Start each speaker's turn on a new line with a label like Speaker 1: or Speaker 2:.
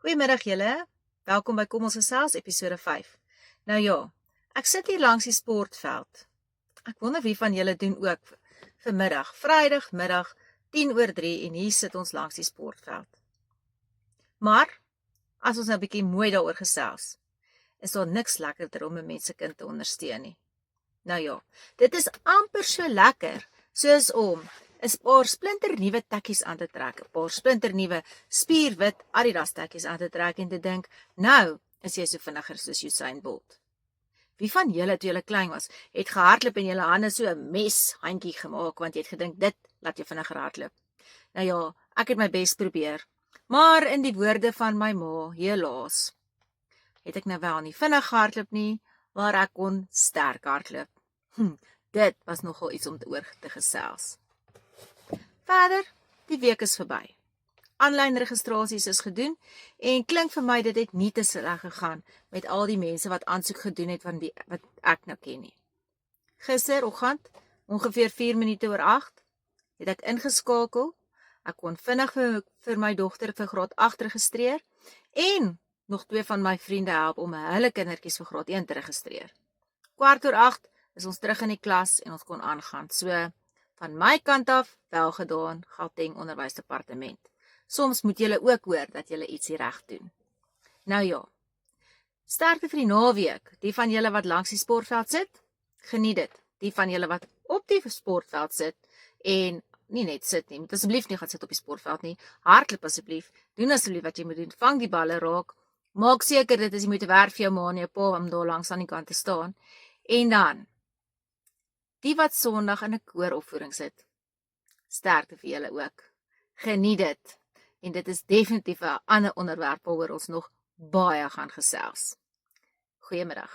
Speaker 1: Goeiemiddag julle, welkom by Kom ons gesels episode 5. Nou ja, ek sit hier langs die sportveld. Ek wonder wie van julle doen ook vanmiddag, Vrydagmiddag 2:50 en hier sit ons langs die sportveld. Maar, as ons nou 'n bietjie mooi daaroor gesels, is daar niks lekkerder om 'n mens se kind te ondersteun nie. Nou ja, dit is amper so lekker soos om 'n paar splinternuwe tekkies aan te trek, 'n paar splinternuwe spierwit Adidas tekkies aan te trek en te dink, nou is jy so vinniger soos Usain Bolt. Wie van julle toe julle klein was, het gehardloop en julle hande so 'n meshandjie gemaak want jy het gedink dit laat jou vinniger hardloop. Nou ja, ek het my bes probeer, maar in die woorde van my ma, helaas, het ek nou wel nie vinnig gehardloop nie, maar ek kon sterk hardloop. Dit was nogal iets om oor te gesels. Verder, die week is verby. Aanlyn registrasies is gedoen en klink vir my dit het nie te sleg gegaan met al die mense wat aansoek gedoen het van wat ek nou ken nie. Gisteroggend, ongeveer 4 minute oor 8, het ek ingeskakel. Ek kon vinnig vir my dogter vir graad 8 registreer en nog 2 van my vriende help om hulle kindertjies vir graad 1 te registreer. 7:15 is ons terug in die klas en ons kon aangaan. So, van my kant af, wel gedaan, Gauteng Onderwysdepartement. Soms moet julle ook hoor dat julle ietsie reg doen. Nou ja, sterkte vir die naweek. Die van julle wat langs die sportveld sit, geniet dit. Die van julle wat op die sportveld sit en nie net sit nie, moet asseblief nie gaan sit op die sportveld nie. Hardloop asseblief, doen asseblief wat jy moet doen. Vang die balle raak. Maak seker dit is jy moet werk vir jou ma en jou pa om daar langs aan die kant te staan. En dan die wat Sondag in 'n kooropvoering sit, sterkte vir julle ook. Geniet dit. En dit is definitief 'n ander onderwerp waaroor ons nog baie gaan gesels. Goeiemiddag.